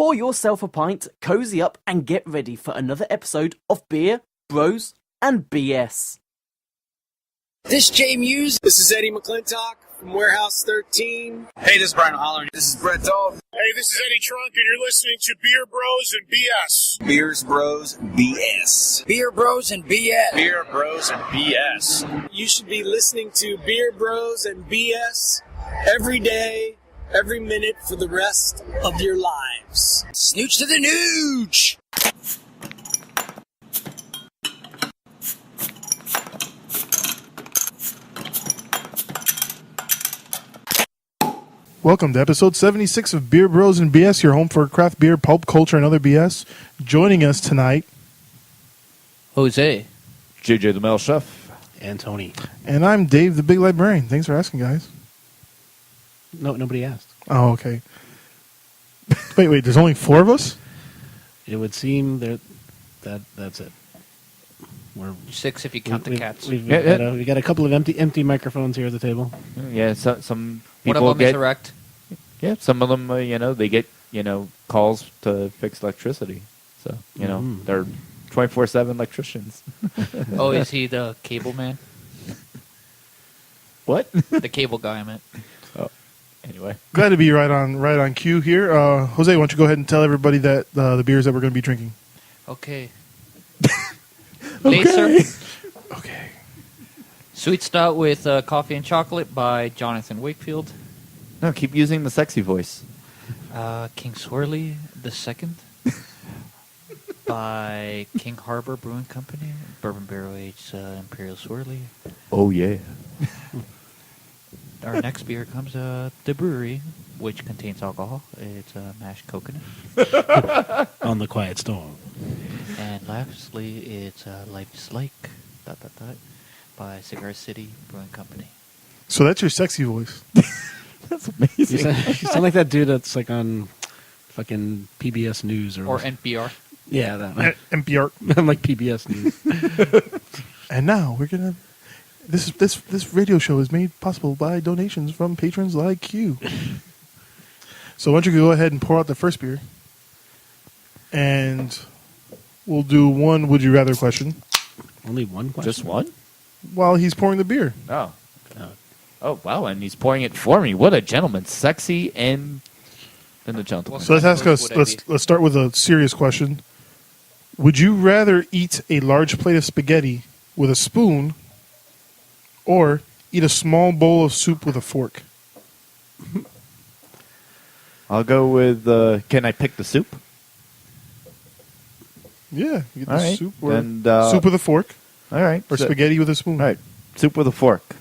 pour yourself a pint, cozy up, and get ready for another episode of Beer, Bros, and BS. This is Jay Muse. This is Eddie McClintock from Warehouse 13. Hey, this is Brian Holler. This is Brett Dahl. Hey, this is Eddie Trunk, and you're listening to Beer Bros and BS. Beers Bros BS. Beer Bros and BS. Beer Bros and BS. You should be listening to Beer Bros and BS every day, every minute for the rest of your lives. Snooch to the nooch! Welcome to episode 76 of Beer Bros and BS, your home for craft beer, pulp culture, and other BS. Joining us tonight, Jose, JJ the Male Chef, and Tony. And I'm Dave, the Big Librarian. Thanks for asking, guys. No, nobody asked. Oh, okay. Wait, there's only 4 of us? It would seem that's it. We're 6 if you count the cats. We've got a couple of empty microphones here at the table. Yeah, some One people of them is get erect. Yeah, some of them they get calls to fix electricity. So they're 24/7 electricians. Oh, is he the cable man? What? The cable guy, I meant. Oh, anyway, Glad to be right on cue here. Jose, why don't you go ahead and tell everybody that the beers that we're going to be drinking. Okay. Laser. Okay. Sweet Stout with Coffee and Chocolate by Jonathan Wakefield. no, keep using the sexy voice. King Swirly the Second by King Harbor Brewing Company. Bourbon Barrel Aged Imperial Swirly. Oh yeah. Our next beer comes the Brewery, which contains alcohol. It's mashed coconut. On the Quiet Storm. And lastly, it's Life is Like... ... by Cigar City Brewing Company. So that's your sexy voice. That's amazing. You sound like that dude that's like on fucking PBS News or NPR. Yeah, that NPR. I'm like PBS News. And now we're going to... This radio show is made possible by donations from patrons like you. So why don't you go ahead and pour out the first beer. And we'll do one Would You Rather question. Only one question? Just one? While he's pouring the beer. Oh. Oh, wow, and he's pouring it for me. What a gentleman. Sexy and a gentleman. So let's ask us, let's start with a serious question. Would you rather eat a large plate of spaghetti with a spoon or eat a small bowl of soup with a fork? I'll go with, can I pick the soup? Yeah, you get the All right. soup or And, soup with a fork All right. or spaghetti with a spoon. All right. Soup with a fork.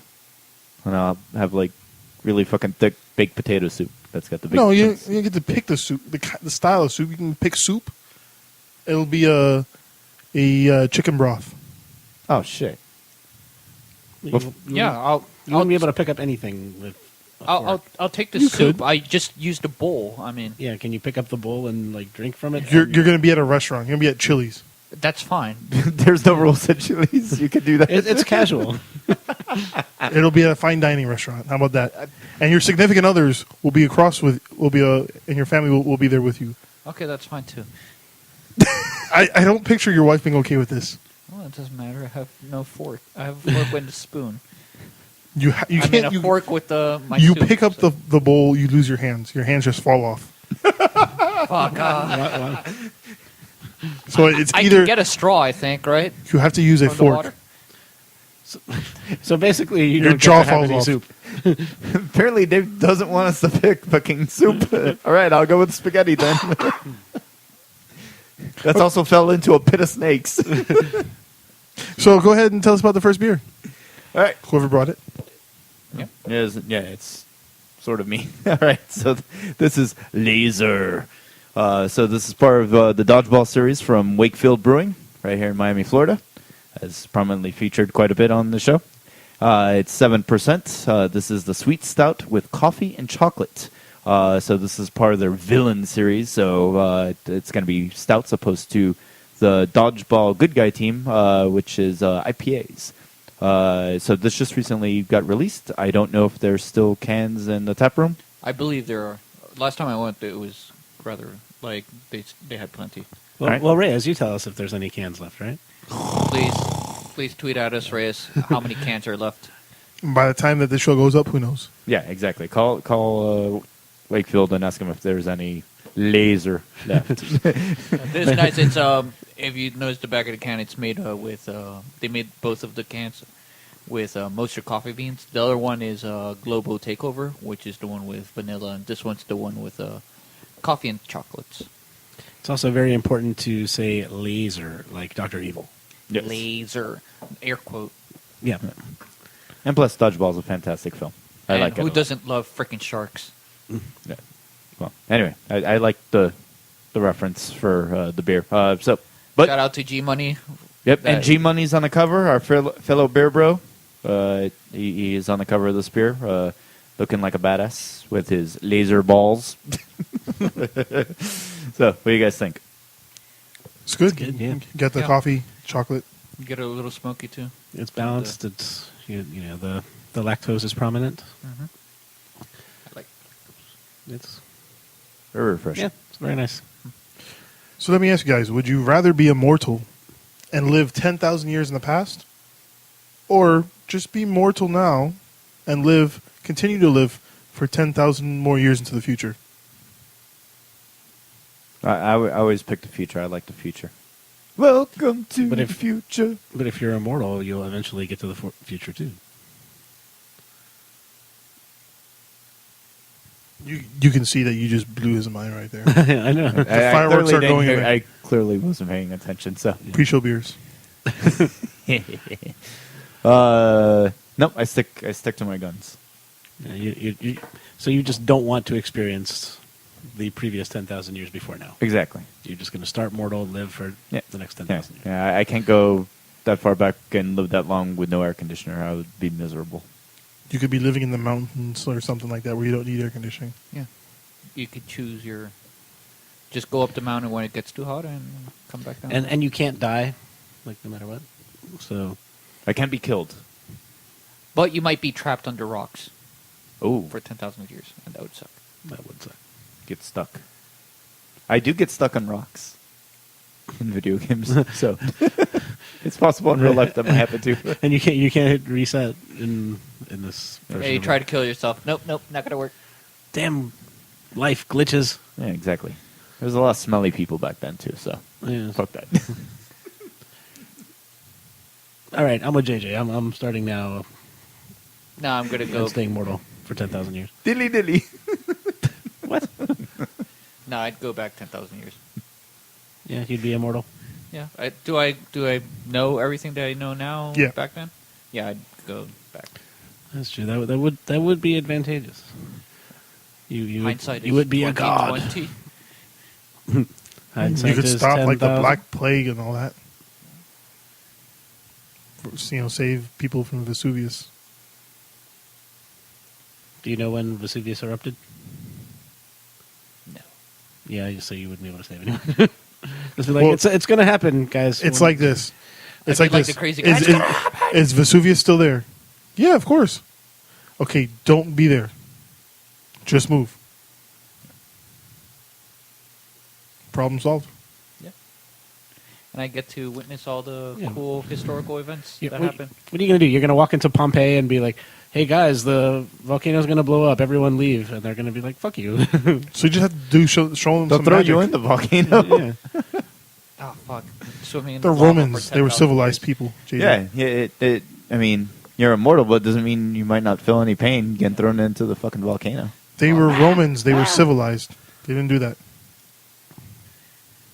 And I'll have, really fucking thick baked potato soup. That's got the big No, you chunks. get to pick the soup, the style of soup. You can pick soup. It'll be a chicken broth. Oh, shit. You I'll won't be able to pick up anything with a fork. I'll take the You soup. could. I just used a bowl. I mean, Yeah, can you pick up the bowl and drink from it? You're going to be at a restaurant. You're going to be at Chili's. that's fine. There's no rules at Chili's. You can do that. It's casual. It'll be at a fine dining restaurant. How about that? And your significant others will be and your family will be there with you. Okay, that's fine too. I don't picture your wife being okay with this. Well, it doesn't matter. I have no fork. I have a fork and a spoon. You can't. A fork with my you soup, pick up so. the bowl. You lose your hands. Your hands just fall off. Fuck. So it's I either can get a straw, I think, right? you have to use a From the fork. water? So basically, you Your don't jaw get to have falls any off. soup. Apparently, Dave doesn't want us to pick fucking soup. All right, I'll go with spaghetti then. That's also fell into a pit of snakes. So go ahead and tell us about the first beer. All right. Whoever brought it. Yeah, it's sort of me. All right, so this is Laser. So this is part of the Dodgeball series from Wakefield Brewing, right here in Miami, Florida. Has prominently featured quite a bit on the show. It's 7%. This is the Sweet Stout with coffee and chocolate. So this is part of their Villain series. So it's going to be stouts opposed to the Dodgeball Good Guy team, which is IPAs. So this just recently got released. I don't know if there's still cans in the tap room. I believe there are. Last time I went, it was rather Like they had plenty. Well, All right. well, Reyes, you tell us if there's any cans left, right? Please tweet at us, Reyes, how many cans are left. By the time that this show goes up, who knows? Yeah, exactly. Call Wakefield and ask him if there's any laser left. This nice. It's if you notice the back of the can, it's made with they made both of the cans with Moisture coffee beans. The other one is Globo Takeover, which is the one with vanilla, and this one's the one with coffee and chocolates. It's also very important to say laser, like Dr. Evil. Yes. Laser, air quote. Yeah. And plus, Dodgeball's a fantastic film. I And like it. who a lot. doesn't love freaking sharks? Yeah. Well, anyway, I like the reference for the beer. But Shout out to G Money. yep, and G Money's on the cover. Our fellow beer bro. He is on the cover of this beer, looking like a badass with his laser balls. So, what do you guys think? It's good. good, yeah. Get the Yeah. coffee, chocolate. Get a little smoky too. It's balanced. It's you know the lactose is prominent. I like. It's Very refreshing. yeah, it's very nice. So let me ask you guys: would you rather be immortal and live 10,000 years in the past, or just be mortal now and continue to live for 10,000 more years into the future? I always pick the future. I like the future. Welcome to But the if- future. But if you're immortal, you'll eventually get to the future too. You can see that you just blew his mind right there. I know. The fireworks are going away. I clearly wasn't paying attention. So, Pre-show beers. nope. I stick to my guns. Yeah, so you just don't want to experience the previous 10,000 years before now. Exactly. You're just going to start mortal, live for Yeah. the next Yeah. 10,000 years. Yeah, I can't go that far back and live that long with no air conditioner. I would be miserable. You could be living in the mountains or something like that where you don't need air conditioning. Yeah, you could choose your. Just go up the mountain when it gets too hot and come back down. And you can't die, like no matter what. So I can't be killed. but you might be trapped under rocks Oh, for 10,000 years, and that would suck. that would suck. get stuck. I do get stuck on rocks in video games, so it's possible in real life that might happen too. And you can't hit reset in this. version Hey, you of try it. to kill yourself. Nope, not gonna work. Damn, life glitches. Yeah, exactly. There's a lot of smelly people back then too, so Yeah. fuck that. All right, I'm with JJ. I'm starting now. No, I'm gonna go. And staying mortal for 10,000 years. dilly dilly. What? No, I'd go back 10,000 years. Yeah, you'd be immortal. Yeah. Do I know everything that I know now? Yeah. Back then. Yeah, I'd go back. That's true. That would be advantageous. You Hindsight you is would be a god. 2020. Hindsight You could is stop like the 10,000. Black Plague and all that. Save people from Vesuvius. Do you know when Vesuvius erupted? No. Yeah, so you wouldn't be able to save anyone. Just be like, Well, it's going to happen, guys. It's like this. It's I'd like be like this. the crazy guy. Is Vesuvius still there? Yeah, of course. Okay, don't be there. Just move. Problem solved. And I get to witness all the Yeah. cool historical events Yeah, that what, happen. what are you going to do? You're going to walk into Pompeii and be like, hey, guys, the volcano's going to blow up. Everyone leave. And they're going to be like, fuck you. So you just have to show them They'll some throw magic. you in the volcano. Yeah. Oh fuck! Swimming in They're the lava for Romans. They were 10,000 civilized years. people. JJ. Yeah. I mean, you're immortal, but it doesn't mean you might not feel any pain getting thrown into the fucking volcano. They were Romans. They were civilized. They didn't do that.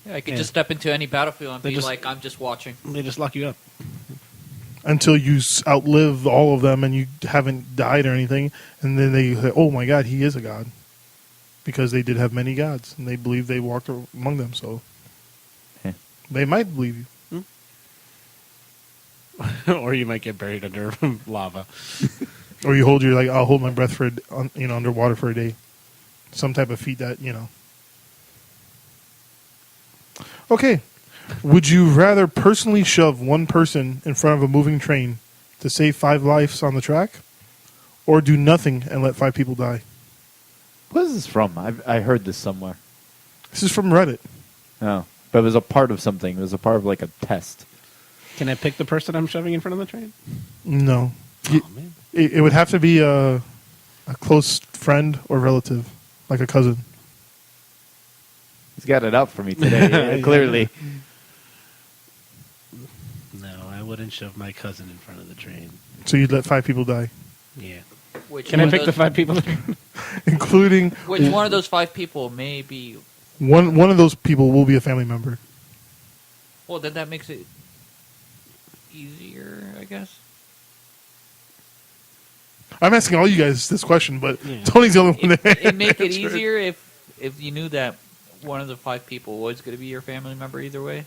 Yeah, I could Yeah. just step into any battlefield and They be just- like, I'm just watching. They just lock you up. Until you outlive all of them and you haven't died or anything. And then they say, oh my God, he is a god. Because they did have many gods. And they believed they walked among them. So Yeah. they might believe you. Or you might get buried under lava. Or you hold I'll hold my breath for, underwater for a day. Some type of feat that, Okay. Would you rather personally shove one person in front of a moving train to save 5 lives on the track? Or do nothing and let 5 people die? What is this from? I heard this somewhere. This is from Reddit. Oh, but it was a part of something. It was a part of like a test. Can I pick the person I'm shoving in front of the train? No. Oh, man. It would have to be a close friend or relative, like a cousin. He's got it up for me today. Clearly. No, I wouldn't shove my cousin in front of the train. So you'd let 5 people die, Yeah. Which Can I one pick of the those- 5 people? including Which one of those 5 people may be? one of those people will be a family member. Well, then that makes it easier, I guess. I'm asking all you guys this question, but Yeah. Tony's the only one that It make it answered. easier if you knew that one of the 5 people was going to be your family member either way.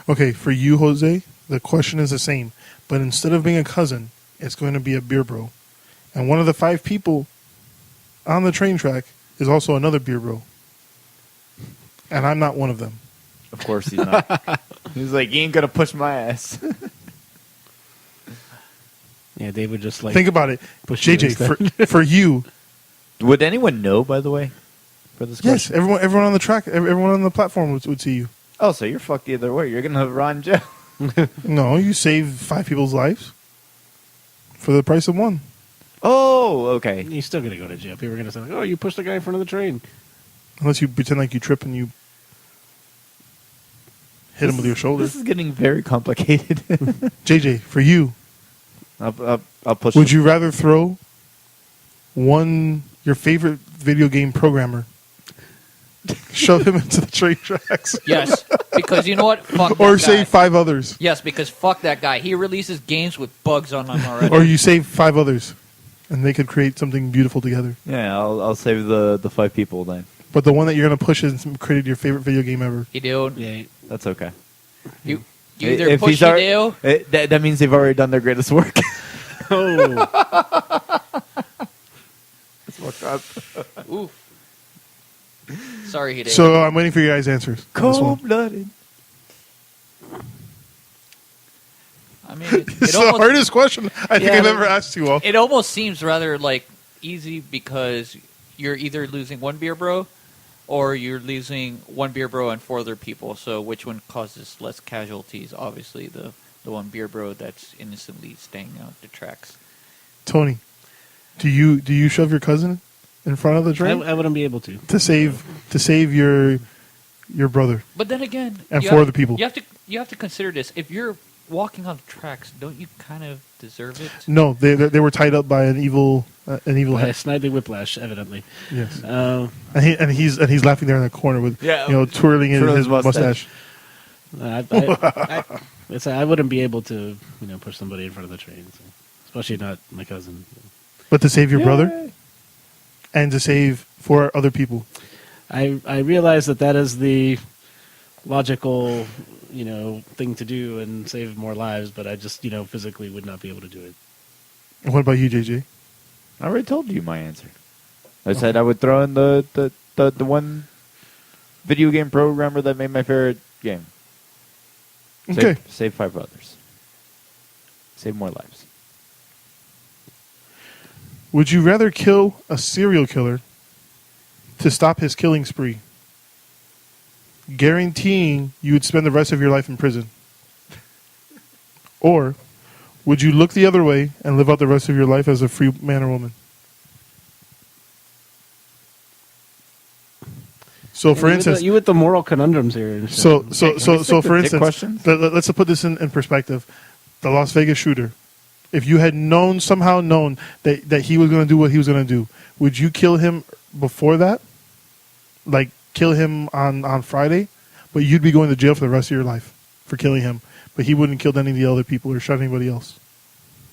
Okay, for you, Jose, the question is the same, but instead of being a cousin, it's going to be a beer bro. And one of the 5 people on the train track is also another beer bro. And I'm not one of them. Of course he's not. He's like, he ain't gonna push my ass. Yeah, they would just like Think about it. push you JJ, instead. for you, Would anyone know, by the way, for this yes, question? everyone on the track, everyone on the platform would see you. Oh, so you're fucked either way. You're gonna run jail. No, you save 5 people's lives for the price of one. Oh, okay. You're still gonna go to jail. People are gonna say, like, "Oh, you pushed the guy in front of the train." Unless you pretend like you trip and you hit him with your shoulder. This is getting very complicated. JJ, for you, I'll push. would you rather throw your favorite video game programmer, shove him into the train tracks, Yes, because you know what? Fuck or that guy. save 5 others? Yes, because fuck that guy. He releases games with bugs on them already. Or you save 5 others, and they could create something beautiful together. Yeah, I'll save the 5 people then. But the one that you're going to push has created your favorite video game ever. You do. Yeah, That's okay. You either If push he's you alre- do. that means they've already done their greatest work. oh, Oof. Sorry, Hideo. So I'm waiting for your guys' answers. on this one. Cold-blooded. I mean, It's the hardest question I think Yeah, I've ever asked you all. It almost seems rather like easy because you're either losing one beer bro, or you're losing one beer bro and 4 other people. So which one causes less casualties? Obviously, the one beer bro that's innocently staying out the tracks. Tony, do you shove your cousin in front of the train I wouldn't be able to. to save your brother But then again, and you 4 have- other people? You have to consider this. If you're walking on the tracks, don't you kind of deserve it? No, they were tied up by an evil By head. a Snidely Whiplash, evidently. Yes, and he's laughing there in the corner with twirling in twirling his his mustache. I wouldn't be able to, push somebody in front of the train, so. Especially not my cousin. But to save your brother and to save 4 other people. I realize that is the logical, thing to do and save more lives, but I just, physically would not be able to do it. And what about you, JJ? I already told you my answer. I said I would throw in the one video game programmer that made my favorite game. Okay. Save 5 others. Save more lives. Would you rather kill a serial killer to stop his killing spree, guaranteeing you would spend the rest of your life in prison? Or would you look the other way and live out the rest of your life as a free man or woman? So, for instance, you with the moral conundrums here. And shit. so Can we for stick to dick instance, questions? let's put this in perspective. The Las Vegas shooter. If you had somehow known that he was going to do what he was going to do, would you kill him before that? Like, kill him on Friday? But you'd be going to jail for the rest of your life for killing him. But he wouldn't kill any of the other people or shot anybody else.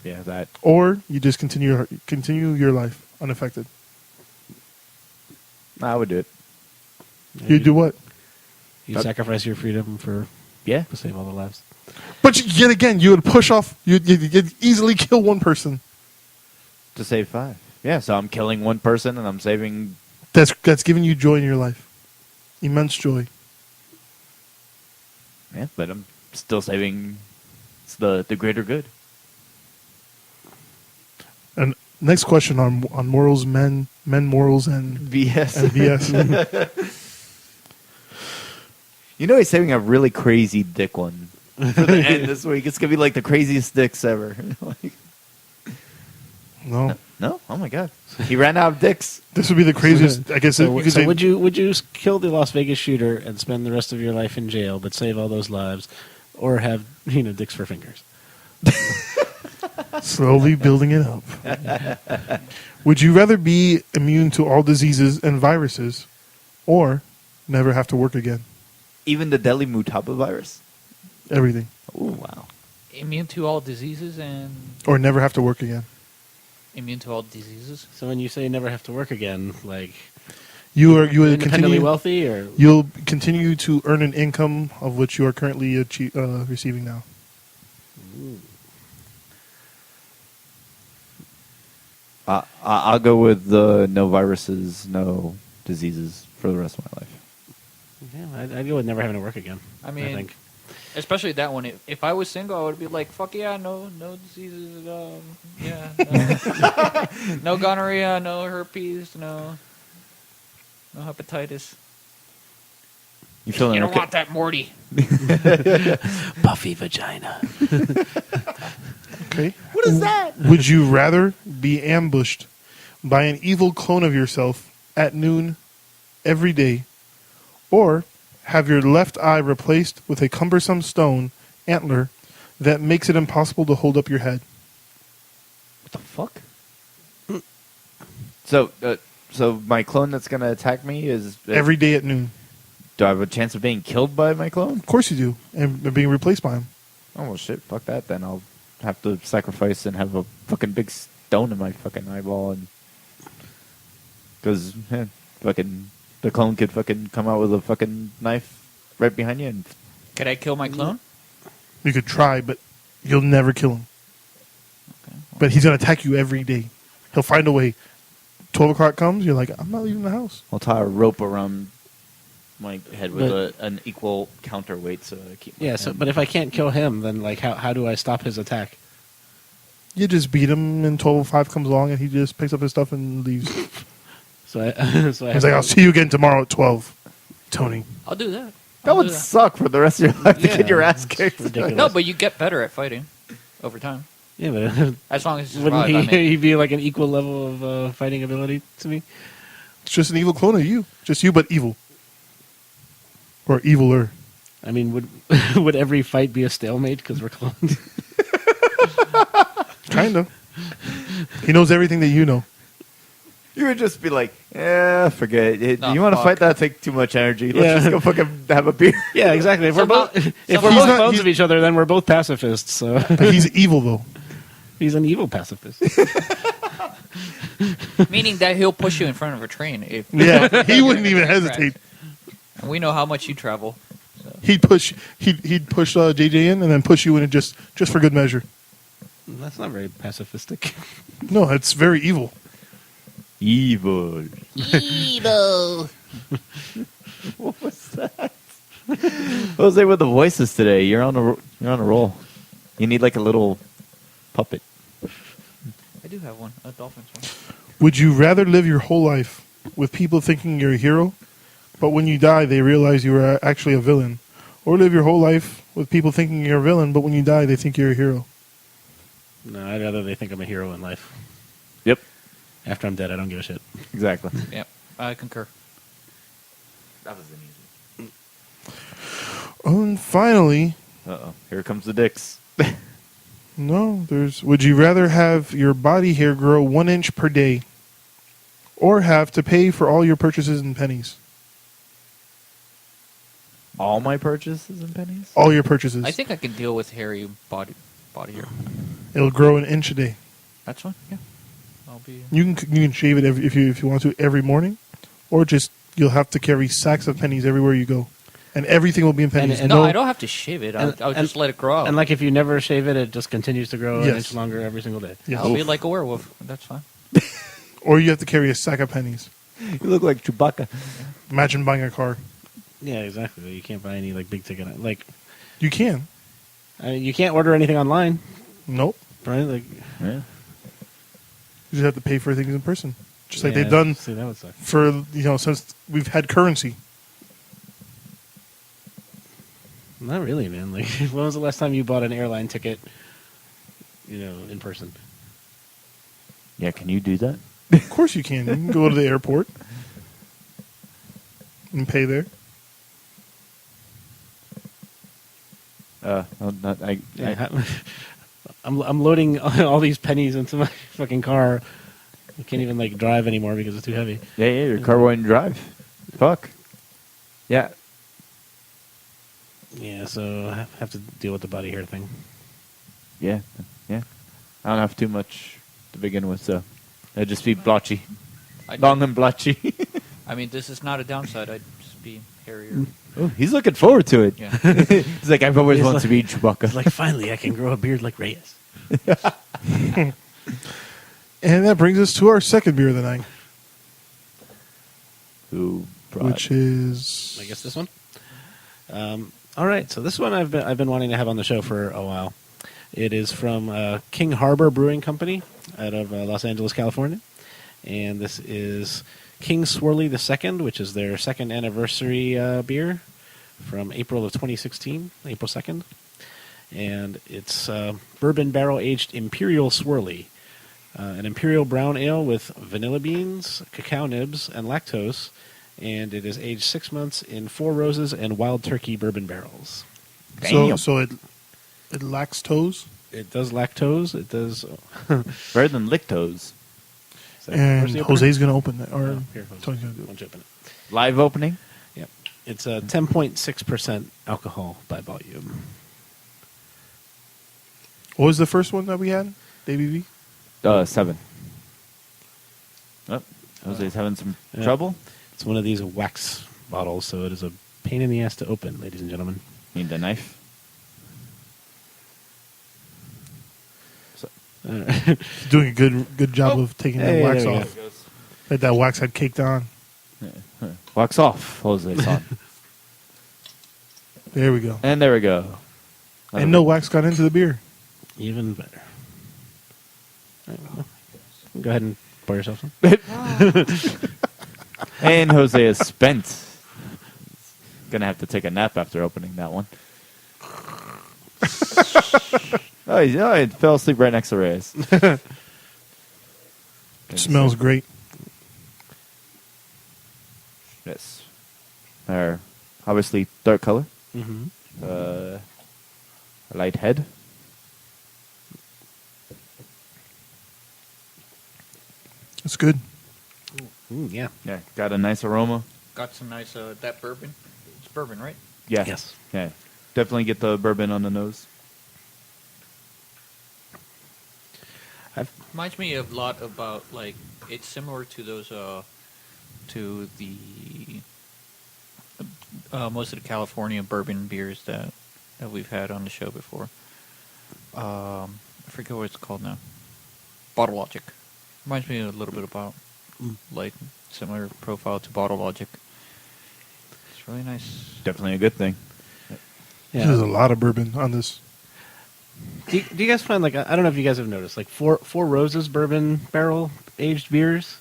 Yeah, that. Or you just continue your life unaffected. I would do it. You do what? You sacrifice your freedom to save all the lives. But yet again, you would push off. You'd easily kill one person. To save 5. Yeah, so I'm killing one person and I'm saving. That's giving you joy in your life, immense joy. Yeah, but I'm still saving the greater good. And next question on morals, men morals, and BS. BS. You know he's saving a really crazy dick one for the end this week. It's gonna be like the craziest dicks ever. Like, No. no? Oh my god. He ran out of dicks. This would be the craziest. I guess So, you could so say. would you kill the Las Vegas shooter and spend the rest of your life in jail, but save all those lives, or have dicks for fingers? Slowly building it up. Would you rather be immune to all diseases and viruses, or never have to work again? Even the deadly Mutaba virus. Everything, Oh wow. Immune to all diseases and or never have to work again. immune to all diseases. So when you say never have to work again, like You would independently continue. wealthy, or You'll continue to earn an income of which you are currently receiving now. I'll go with the no viruses, no diseases for the rest of my life. yeah, I'd go with never having to work again. I mean, think. especially that one. If I was single, I would be like, "Fuck yeah, no diseases, yeah, no gonorrhea, no herpes, no hepatitis." You feeling You don't okay? want that, Morty. Puffy vagina. Okay. What is that? Would you rather be ambushed by an evil clone of yourself at noon every day, or have your left eye replaced with a cumbersome stone antler that makes it impossible to hold up your head? What the fuck? So my clone that's gonna attack me is Every day at noon. Do I have a chance of being killed by my clone? Of course you do, and being replaced by him. Oh well, shit. Fuck that. Then I'll have to sacrifice and have a fucking big stone in my fucking eyeball, and because fucking the clone could fucking come out with a fucking knife right behind you. And Could I kill my clone? You could try, but you'll never kill him. Okay. But he's going to attack you every day. He'll find a way. 12 o'clock comes, you're like, I'm not leaving the house. I'll tie a rope around my head with But- an equal counterweight so I keep. My Yeah. So, hand. but if I can't kill him, then like how do I stop his attack? You just beat him, and 12:05 comes along, and he just picks up his stuff and leaves. So I He's like, I'll see you again tomorrow at 12. Tony. I'll do that. that I'll would do suck for the rest of your life to Yeah, get your ass it's kicked. ridiculous. No, but you get better at fighting over time. Yeah, but As long as you wouldn't survive. I mean, he be like an equal level of fighting ability to me? It's just an evil clone of you. Just you, but evil. Or eviler. I mean, would would every fight be a stalemate because we're clones? Kind of. He knows everything that you know. You would just be like, forget it. Nah, You want to fuck. fight that? Take too much energy. Let's Yeah. just go fucking have a beer. Yeah, exactly. If we're Somehow- both if somehow- we're He's both not- clones he's- of each other, then we're both pacifists. So But he's evil, though. he's an evil pacifist. meaning that he'll push you in front of a train. If Yeah, he wouldn't even hesitate. And we know how much you travel. He'd push JJ in and then push you in it just for good measure. That's not very pacifistic. No, it's very evil. Evil. Evil. What was that? Jose with the voices today. You're on a roll. You need like a little puppet. I do have one, a dolphin's one. Would you rather live your whole life with people thinking you're a hero, but when you die they realize you were actually a villain? Or live your whole life with people thinking you're a villain, but when you die they think you're a hero? No, I'd rather they think I'm a hero in life. Yep. After I'm dead, I don't give a shit. Exactly. Yep, I concur. That was an easy. And finally, Uh-oh. Here comes the dicks. would you rather have your body hair grow 1 inch per day, or have to pay for all your purchases in pennies? All my purchases in pennies? All your purchases. I think I can deal with hairy body hair. It'll grow 1 inch a day. That's fine. Yeah, I'll be. You can shave it if you want to every morning, or just you'll have to carry sacks of pennies everywhere you go, and everything will be in pennies. And No, I don't have to shave it. I'll and- just let it grow out. And like if you never shave it, it just continues to grow an Yes. inch longer every single day. Yes. I'll be like a werewolf. That's fine. Or you have to carry a sack of pennies. You look like Chewbacca. Imagine buying a car. Yeah, exactly. You can't buy any like big ticket. Like You can. I mean, you can't order anything online, Nope. right? Like Yeah. You just have to pay for things in person, just like yeah, they've done See, that would suck. for since we've had currency. Not really, man. Like, when was the last time you bought an airline ticket? In person. Yeah, can you do that? Of course you can. You can go to the airport and pay there. I'm loading all these pennies into my fucking car. I can't even drive anymore because it's too heavy. Yeah, your car won't drive. Fuck. Yeah. Yeah, so I have to deal with the body hair thing. Yeah. I don't have too much to begin with, so it'd just be blotchy. Long and blotchy. I mean, this is not a downside. I'd just be hairier. Oh, he's looking forward to it. Yeah. He's like, I've always He's wanted like- to be Chewbacca. It's like, finally, I can grow a beard like Reyes. And that brings us to our second beer of the night, Who brought which is I guess this one. All right, so this one I've been wanting to have on the show for a while. It is from King Harbor Brewing Company out of Los Angeles, California, and this is King Swirly II, which is their second anniversary beer from April of 2016, April 2nd, and it's bourbon barrel aged Imperial Swirly, an imperial brown ale with vanilla beans, cacao nibs, and lactose. And it is aged 6 months in 4 Roses and Wild Turkey bourbon barrels. so it lacks toes. It does lactose. It does. better than Lictos? Where's the And opener? Jose's going to open it. Or Oh, here, Jose. Tony's gonna do Why it. don't you open it? Live opening? Yep. It's 10.6% alcohol by volume. What was the first one that we had? The ABV? 7. Oh, Jose's having some Yeah. trouble. It's one of these wax bottles, so it is a pain in the ass to open, ladies and gentlemen. Need the knife. He's doing a good job of taking that Hey, wax there we off. Like that wax had caked on. Wax off, Jose son. There we go. And there we go. And no wax got into the beer. Even better. All right, well, go ahead and pour yourself some. And Jose is spent. Gonna have to take a nap after opening that one. He fell asleep right next to Reyes. It smells great. Yes. They're obviously dark color. Mm-hmm. A light head. It's good. Yeah. Yeah, got a nice aroma. Got some nice that bourbon. It's bourbon, right? Yeah. Yes. Yeah. Definitely get the bourbon on the nose. Reminds me a lot about it's similar to those to the most of the California bourbon beers that we've had on the show before. I forget what it's called now. Bottle Logic. Reminds me a little bit about similar profile to Bottle Logic. It's really nice. Definitely a good thing. Yeah. There's a lot of bourbon on this. Do you guys find I don't know if you guys have noticed four Roses bourbon barrel aged beers,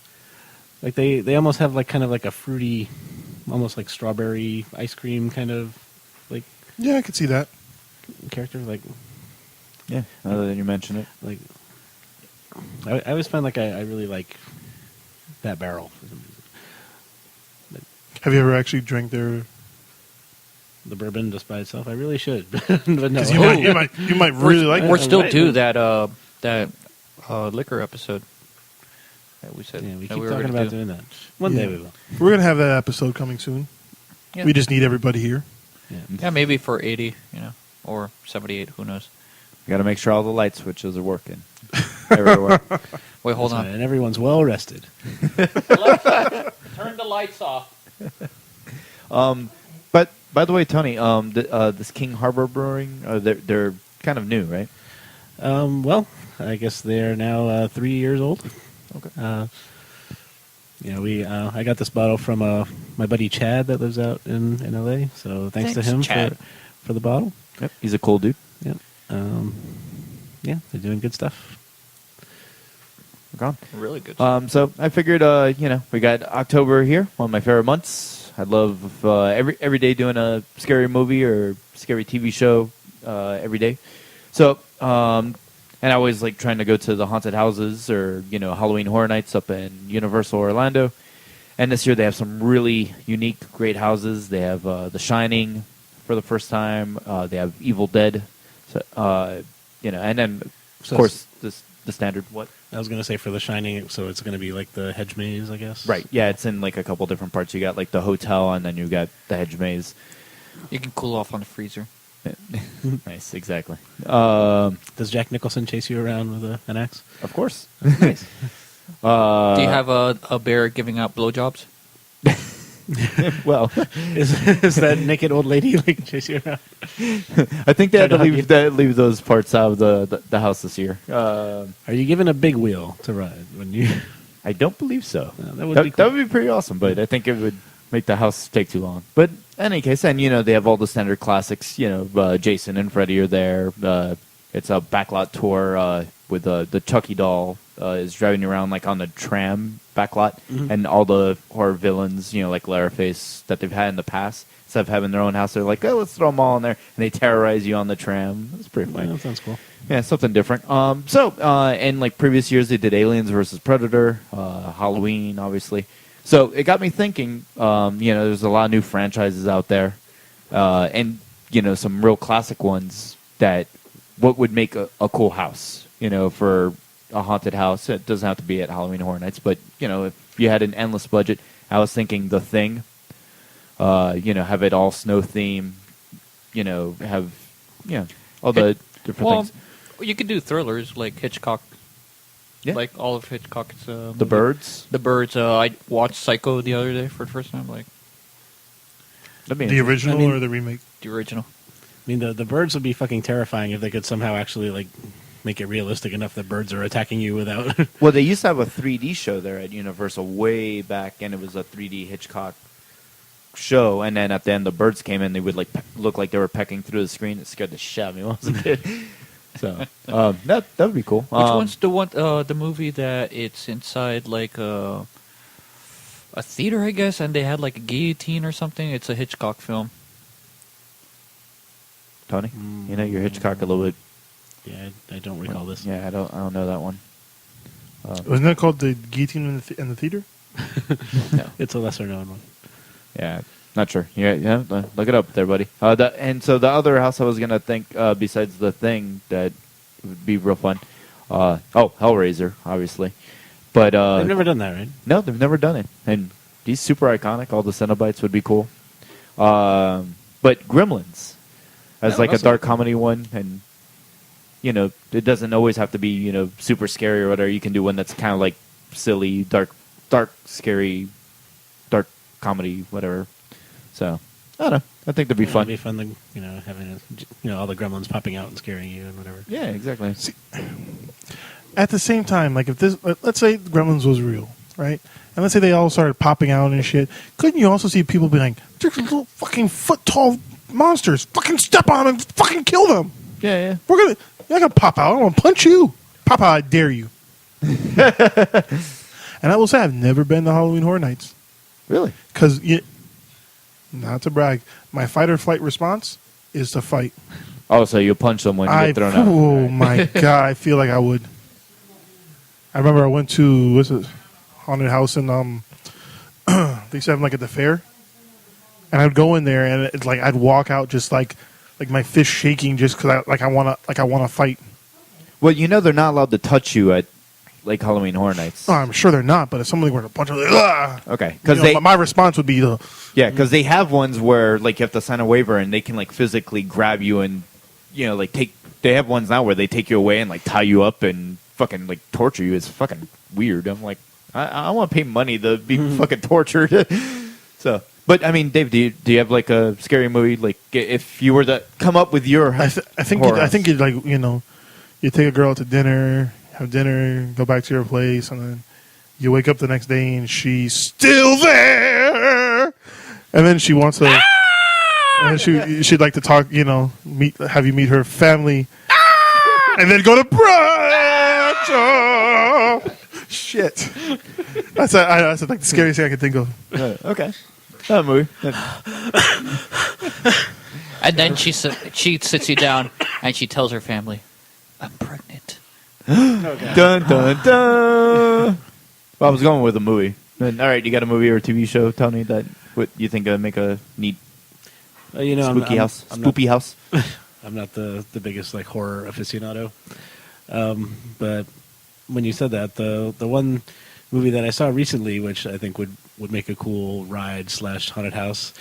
they almost have kind of a fruity, almost like strawberry ice cream kind of Yeah, I could see that. character Yeah. Now that you mention it. I always find I really like that barrel for some reason. Have you ever actually drank their? The bourbon just by itself, I really should, but no. 'Cause you might really like We're it. still right. due that liquor episode that we said. Yeah, we that keep were talking gonna about do. doing that. One day we will. We're gonna have that episode coming soon. Yeah. We just need everybody here. Yeah, maybe for 80, or 78. Who knows? You got to make sure all the light switches are working everywhere. Wait, hold That's on. right, and everyone's well rested. Turn the lights off. But by the way, Tony, this King Harbor Brewing, they're kind of new, right? Well, I guess they're now 3 years old. Okay. I got this bottle from my buddy Chad that lives out in LA. So thanks to Thanks, him Chad. for the bottle. Yep. He's a cool dude. Yep. Yeah, they're doing good stuff. Gone. Really good. So I figured, we got October here, one of my favorite months. I love every day doing a scary movie or scary TV show every day. So, and I always like trying to go to the haunted houses or Halloween Horror Nights up in Universal Orlando. And this year they have some really unique, great houses. They have The Shining for the first time. They have Evil Dead. So, and then of course the standard what. I was going to say for The Shining, so it's going to be like the hedge maze, I guess. Right. Yeah, it's in like a couple different parts. You got like the hotel, and then you got the hedge maze. You can cool off on the freezer. Nice, exactly. Does Jack Nicholson chase you around with an axe? Of course. Nice. Do you have a bear giving out blowjobs? Well, is that naked old lady like chase you around? I think they had to Try to hug leave those parts out of the house this year. Are you given a big wheel to ride when you? I don't believe so. That would be cool. That would be pretty awesome, but I think it would make the house take too long. But in any case, and they have all the standard classics. Jason and Freddy are there. It's a backlot tour with the Chucky doll is driving you around like on the tram backlot, and all the horror villains, like Leatherface that they've had in the past. Instead of having their own house, they're like, oh, let's throw them all in there, and they terrorize you on the tram. That's pretty funny. Yeah, that sounds cool. Yeah, something different. In like previous years, they did Aliens versus Predator, Halloween, obviously. So it got me thinking. There's a lot of new franchises out there, and some real classic ones. That what would make a cool house, for a haunted house. It doesn't have to be at Halloween Horror Nights, but if you had an endless budget, I was thinking The Thing. Have it all snow theme. Have all the different things. You could do thrillers like Hitchcock. Yeah. Like all of Hitchcock's. The Birds. The Birds. I watched Psycho the other day for the first time. Like The original or the remake? the original. I mean, the birds would be fucking terrifying if they could somehow actually like make it realistic enough that birds are attacking you without. Well, they used to have a 3D show there at Universal way back, and it was a 3D Hitchcock show. And then at the end, the birds came in. They would like look like they were pecking through the screen. It scared the shit out of me when I was a kid. So that would be cool. Which one's the one? The movie that it's inside like a theater, I guess, and they had like a guillotine or something. It's a Hitchcock film. Tony, you're Hitchcock a little bit. Yeah, I don't recall this. Yeah, I don't know that one. Wasn't that called the guillotine in the theater? No. It's a lesser known one. Yeah, not sure. Yeah, look it up there, buddy. And so the other house I was gonna think besides The Thing that would be real fun. Hellraiser, obviously, but They've never done that, right? No, they've never done it, and he's super iconic. All the Cenobites would be cool. But Gremlins as like a dark comedy one, and it doesn't always have to be super scary or whatever. You can do one that's kind of like silly, dark, scary, dark comedy, whatever. So I don't know. I think that'd be fun. It'd be fun, having all the gremlins popping out and scaring you and whatever. Yeah, exactly. See, at the same time, like if this, let's say Gremlins was real, right? And let's say they all started popping out and shit. Couldn't you also see people being like, "They're little fucking foot-tall monsters. Fucking step on them and fucking kill them." Yeah. You're gonna pop out. I'm gonna punch you. Pop out, I dare you. And I will say I've never been to Halloween Horror Nights. Really? Because, not to brag, my fight or flight response is to fight. Oh, so you punch someone, you get thrown out. Oh, my God. I feel like I would. I remember I went to, what's it, haunted house in, they used to have them like at the fair. And I'd go in there and it's like I'd walk out just like my fist shaking just because I want to fight. Well, they're not allowed to touch you at like Halloween Horror Nights. Oh, I'm sure they're not, but if somebody were to punch me, like, okay, because my response would be because they have ones where like you have to sign a waiver and they can like physically grab you and like take. They have ones now where they take you away and like tie you up and fucking like torture you. It's fucking weird. I'm like, I want to pay money to be fucking tortured. So, but I mean, Dave, do you have like a scary movie? Like, if you were to come up with your, I think you'd like you take a girl out to dinner. Have dinner, go back to your place, and then you wake up the next day and she's still there. And then she wants to, and she'd like to talk, have you meet her family, and then go to brunch. Oh, shit, that's like the scariest thing I can think of. Okay. That movie. And then she sits you down and she tells her family, "I'm pregnant." Dun dun dun. Well, I was going with a movie. All right, you got a movie or a TV show, Tony, that what you think would make a neat spooky house? Spoopy house? I'm not the biggest like horror aficionado, but when you said that, the one movie that I saw recently, which I think would make a cool ride / haunted house,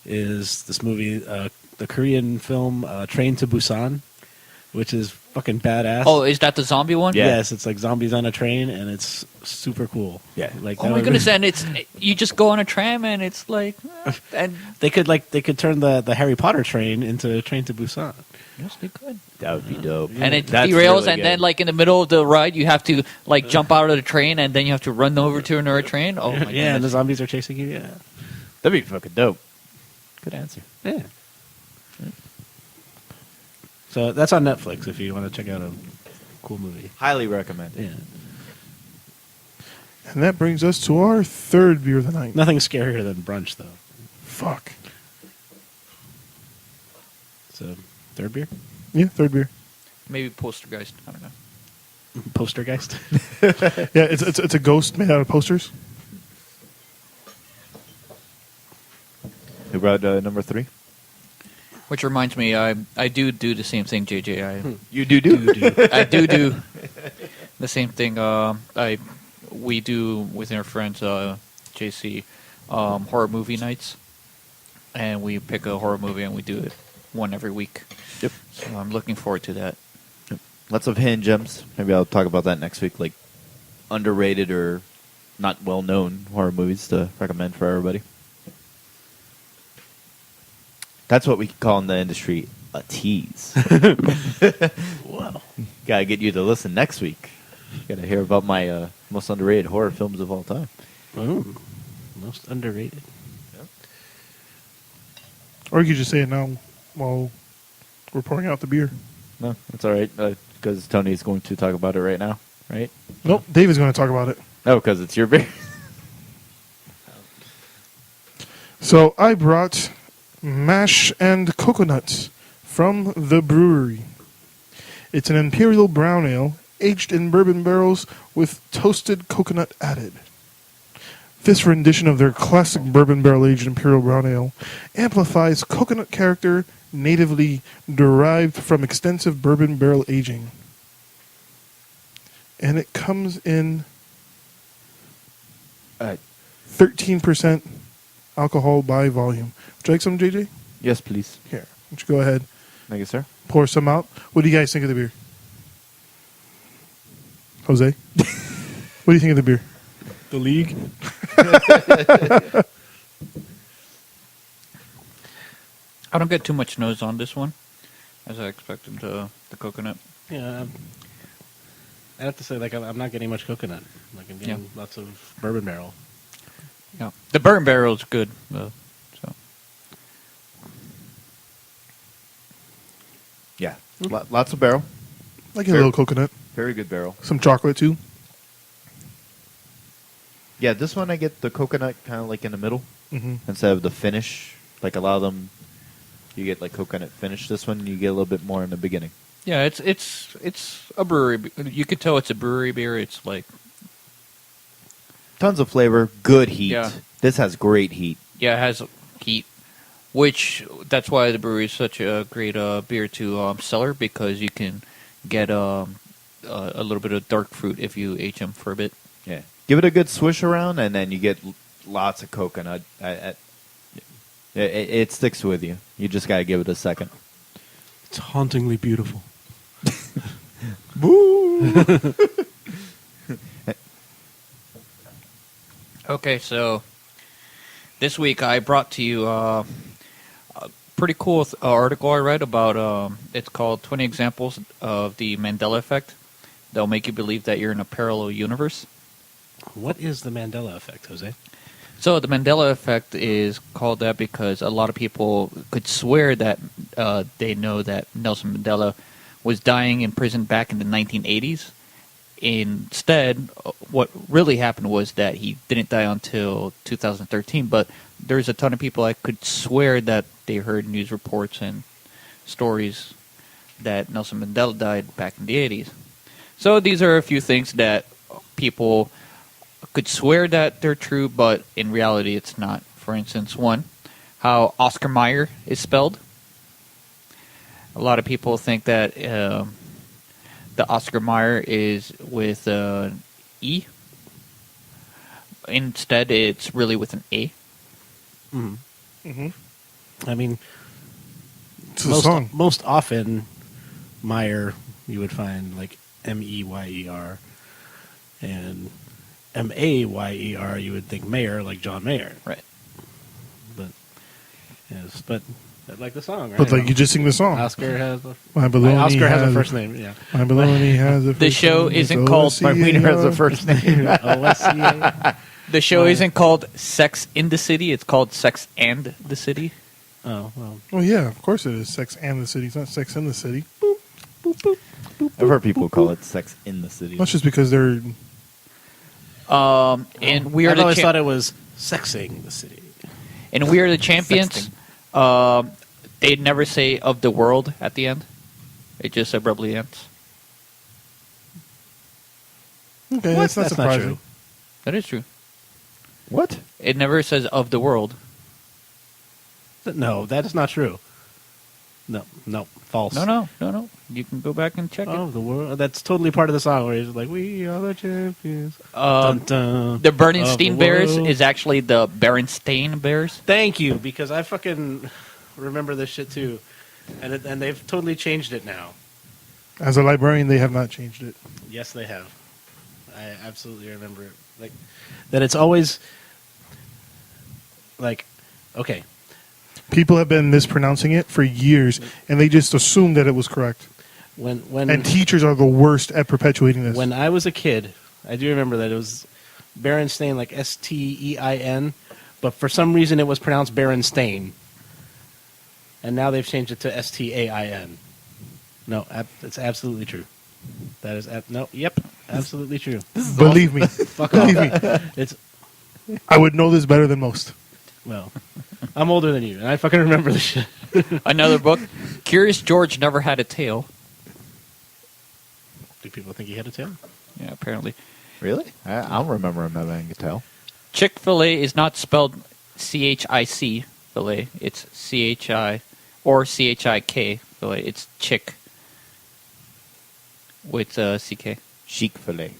is this movie, the Korean film Train to Busan, which is fucking badass. Oh, is that the zombie one? Yeah. Yes, it's like zombies on a train, and it's super cool. Yeah. Like Oh my goodness! And you just go on a tram, and it's like, and they could turn the Harry Potter train into Train to Busan. yes, they could. That would be dope. And it That's derails, really and then good. like in the middle of the ride, you have to like jump out of the train, and then you have to run over to another train. Oh my Yeah, and the goodness! zombies are chasing you. Yeah, That'd be fucking dope. Good answer. yeah. So that's on Netflix if you want to check out a cool movie. Highly recommend. Yeah, And that brings us to our third beer of the night. nothing scarier than brunch though. Fuck. So third beer, Yeah, third beer. Maybe Poltergeist. I don't know. Postergeist. Yeah, it's a ghost made out of posters. Who brought number 3? Which reminds me, I do the same thing, JJ. You do. I do the same thing. We do with our friends, JC, horror movie nights, and we pick a horror movie and we do it one every week. Yep. So I'm looking forward to that. Lots of hidden gems. Maybe I'll talk about that next week, like underrated or not well-known horror movies to recommend for everybody. That's what we call in the industry a tease. Wow. Gotta get you to listen next week. Gotta hear about my most underrated horror films of all time. Ooh, most underrated. Or you could just say it now while we're pouring out the beer. No, that's all right, because Tony's going to talk about it right now, right? Nope, Dave is going to talk about it. Oh, because it's your beer. So I brought Mash and Coconuts from the Brewery. It's an imperial brown ale aged in bourbon barrels with toasted coconut added. This rendition of their classic bourbon barrel aged imperial brown ale amplifies coconut character natively derived from extensive bourbon barrel aging. And it comes in 13% alcohol by volume. Would you like some, JJ? Yes, please. Here, why don't you go ahead, Thank you, sir. pour some out. What do you guys think of the beer? Jose? What do you think of the beer? The League. I don't get too much nose on this one, as I expected the coconut. Yeah, I have to say, like, I'm not getting much coconut. Like, I'm getting lots of bourbon barrel. Yeah, the bourbon barrel is good. So Yeah, lots of barrel. Like a little coconut. Very good barrel. Some chocolate, too. Yeah, this one I get the coconut kind of like in the middle Mm-hmm. instead of the finish. Like a lot of them, you get like coconut finish. This one you get a little bit more in the beginning. yeah, it's a brewery. You could tell it's a brewery beer. It's like Tons of flavor, good heat. Yeah. This has great heat. it has heat, which that's why the brewery is such a great beer to cellar, because you can get a little bit of dark fruit if you age them for a bit. Yeah, give it a good swish around, and then you get lots of coconut. It sticks with you. You just gotta give it a second. It's hauntingly beautiful. Boo! Okay, so this week I brought to you a pretty cool article I read about. It's called 20 Examples of the Mandela Effect. They'll make you believe that you're in a parallel universe. What is the Mandela effect, Jose? So the Mandela Effect is called that because a lot of people could swear that they know that Nelson Mandela was dying in prison back in the 1980s, Instead, what really happened was that he didn't die until 2013, but there's a ton of people that could swear that they heard news reports and stories that Nelson Mandela died back in the 80s. So these are a few things that people could swear that they're true, but in reality it's not. For instance, one, how Oscar Mayer is spelled. A lot of people think that the Oscar Mayer is with E. Instead, it's really with an A. I mean, It's a song. most often, Meyer you would find like Meyer, and Mayer you would think Mayer like John Mayer. Right. But yes, but I like the song, right? But like you just sing the song. Oscar has Oscar has a first name. Yeah. My baloney has a first The show name. isn't It's called My wiener has a OSCAR. first name. OSCA. The show isn't called Sex in the City, it's called Sex and the City. Oh well. Oh yeah, of course it is. Sex and the City. It's not Sex in the City. I've heard people call it Sex in the City. That's just because they're. And We Are I the always thought it was sexing the city. and We Are the Champions. They'd never say of the world at the end. It just abruptly ends. Okay, What? that's not That's not surprising. true. That is true. What? It never says of the world. No, that is not true. No, false. No. You can go back and check Oh, the world. That's totally part of the song where he's like, "We are the champions." it. Dun, dun, The of Berenstain the Bears world. is actually the Berenstain Bears. Thank you, because I fucking remember this shit too, and they've totally changed it now. As a librarian, they have not changed it. Yes, they have. I absolutely remember it. Like that. It's always like, okay, People have been mispronouncing it for years, and they just assumed that it was correct. when And teachers are the worst at perpetuating this. when I was a kid, I do remember that it was Berenstain, like Stein, but for some reason it was pronounced Berenstain, and now they've changed it to Stain. No, it's absolutely true. That is absolutely true. Believe me, Fuck believe off. me, It's I would know this better than most. well, I'm older than you, and I fucking remember this shit. Another book. Curious George never had a tail. Do people think he had a tail? Yeah, apparently. Really? I don't remember him having a tail. Chick-fil-A is not spelled C-H-I-C, filet. It's C-H-I or C-H-I-K, filet. It's chick with C-K. Chic filet.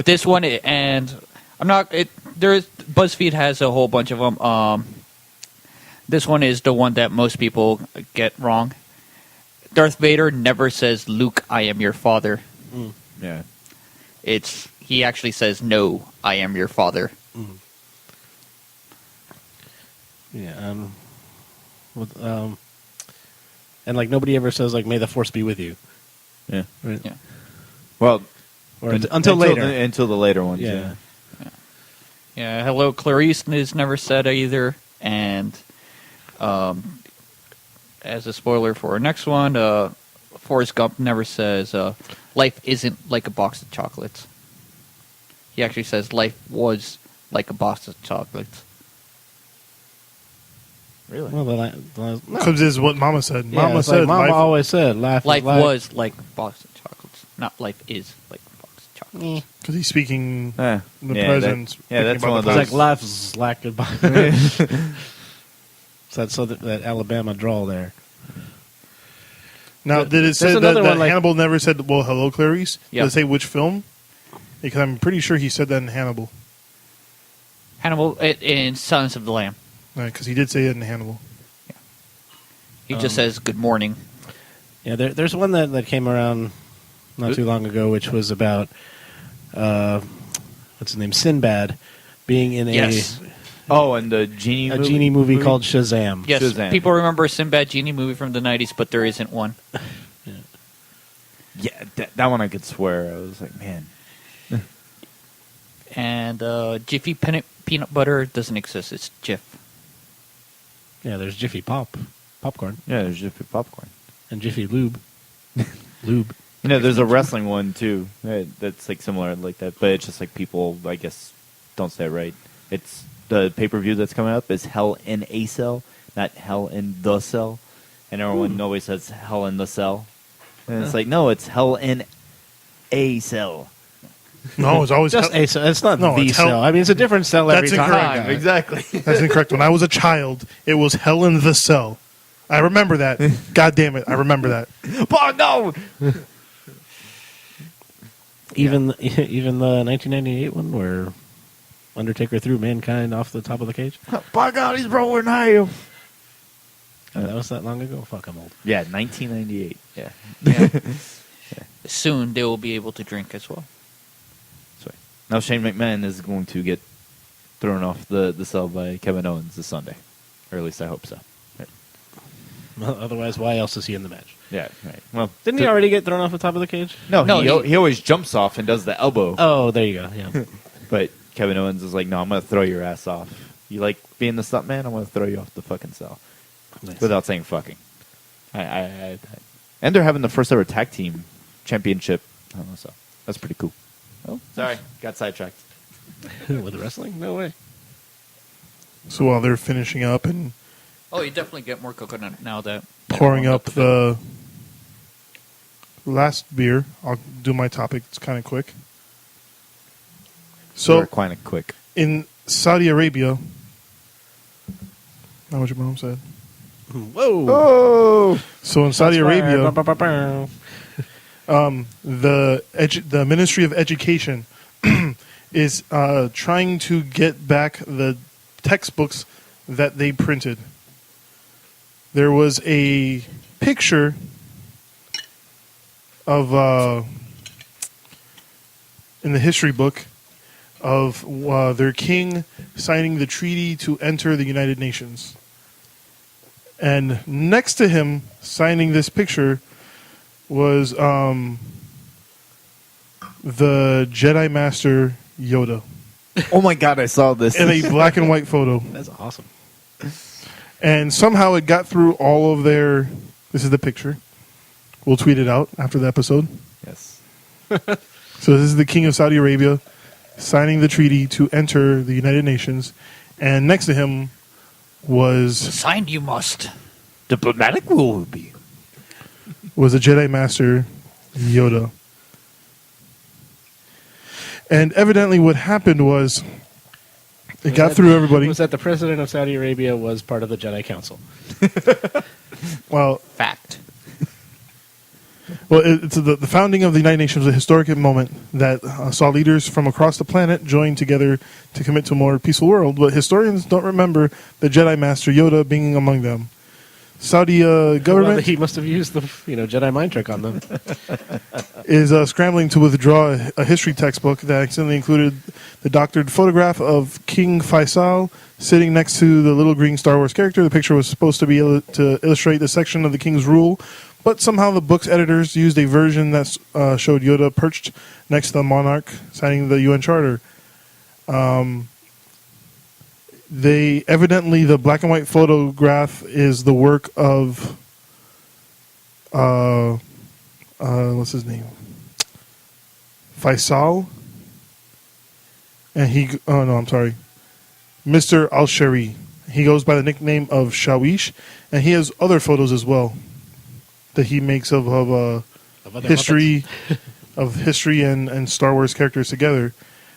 This one, and I'm not. BuzzFeed has a whole bunch of them. This one is the one that most people get wrong. Darth Vader never says, "Luke, I am your father." Yeah. He actually says, "No, I am your father." Yeah. And like nobody ever says like, "May the Force be with you." Yeah. Right? Yeah. Well, Or until later. Until the later ones. Yeah. Yeah, hello, Clarice is never said either. And as a spoiler for our next one, Forrest Gump never says, life isn't like a box of chocolates. He actually says, life was like a box of chocolates. Really? Well, no. Because this is what Mama said. Yeah, Mama it's like said, Mama life, always said, Life was like a box of chocolates, not life is like a box of chocolates. because he's speaking Yeah. in the Yeah, present. that- yeah, that's speaking one about of the It's those- like past. life is like goodbye. So that Alabama drawl there. Now, did it There's say that, another that one, like- Hannibal never said, well, hello, Clarice? Yeah. Did it say which film? Because I'm pretty sure he said that in Hannibal. Hannibal in Silence of the Lamb. Because he did say it in Hannibal. He just says, good morning. Yeah, there's one that came around not too long ago, which was about what's his name, Sinbad, being in Yes. Oh, and the genie a movie? genie movie called Shazam. Yes, Shazam. people remember a Sinbad Genie movie from the 90s, but there isn't one. Yeah, that one I could swear. I was like, man. And Jiffy peanut butter doesn't exist. It's Jif. Yeah, there's Jiffy popcorn, Yeah, there's just popcorn. and Jiffy lube. Lube. You know, there's a wrestling one too that's like similar like that, but it's just like people, I guess, don't say it right. It's the pay-per-view that's coming up is Hell in a Cell, not Hell in the Cell, and everyone always says Hell in the Cell, and it's like no, it's Hell in a Cell. No, it's always Just a cell. It's not No, the it's hell- cell. I mean, it's a different cell every That's time. incorrect. Exactly. That's incorrect. When I was a child, it was Hell in the Cell. I remember that. God damn it, I remember that. Oh no! Even the 1998 one where Undertaker threw Mankind off the top of the cage. By God, he's rolling high. Oh, that was that long ago. Fuck, I'm old. Yeah, 1998. Yeah. Yeah. Soon they will be able to drink as well. Sorry. Now Shane McMahon is going to get thrown off the cell by Kevin Owens this Sunday, or at least I hope so. Right. Well, otherwise, why else is he in the match? Yeah. Right. Well, Didn't he already get thrown off the top of the cage? No, No, he always jumps off and does the elbow. Oh, there you go. Yeah. But Kevin Owens is like, no, I'm going to throw your ass off. You like being the stuntman? I'm going to throw you off the fucking cell. Nice. Without saying fucking. And they're having the first ever tag team championship. I don't know, so that's pretty cool. Oh, sorry. Got sidetracked. With wrestling? No way. So while they're finishing up and Oh, you definitely get more coconut now that pouring up the last beer, I'll do my topic. It's kind of quick. So We're kind of quick. in Saudi Arabia, not what your mom said. Whoa. Oh! So in Saudi Arabia, Arabia. the Ministry of Education is trying to get back the textbooks that they printed. There was a picture of in the history book of their king signing the treaty to enter the United Nations. And next to him signing this picture was the Jedi Master Yoda Oh my God, I saw this. in a black and white photo. That's awesome. And somehow it got through all of their... This is the picture. We'll tweet it out after the episode. Yes. So this is the King of Saudi Arabia signing the treaty to enter the United Nations. And next to him was signed you must. Diplomatic rule would be. the Jedi Master Yoda. And evidently what happened was it got through everybody. Was that the president of Saudi Arabia was part of the Jedi Council? Well, Fact. Well, it's the founding of the United Nations was a historic moment that saw leaders from across the planet join together to commit to a more peaceful world. But historians don't remember the Jedi Master Yoda being among them. Saudi government Well, he must have used the Jedi mind trick on them. is scrambling to withdraw a history textbook that accidentally included the doctored photograph of King Faisal sitting next to the little green Star Wars character. The picture was supposed to be to illustrate the section of the king's rule, but somehow the book's editors used a version that showed Yoda perched next to the monarch signing the UN Charter. They evidently, the black and white photograph is the work of what's his name? Faisal. And Mr. Al-Shari. He goes by the nickname of Shawish, and he has other photos as well that he makes of other history of history and Star Wars characters together.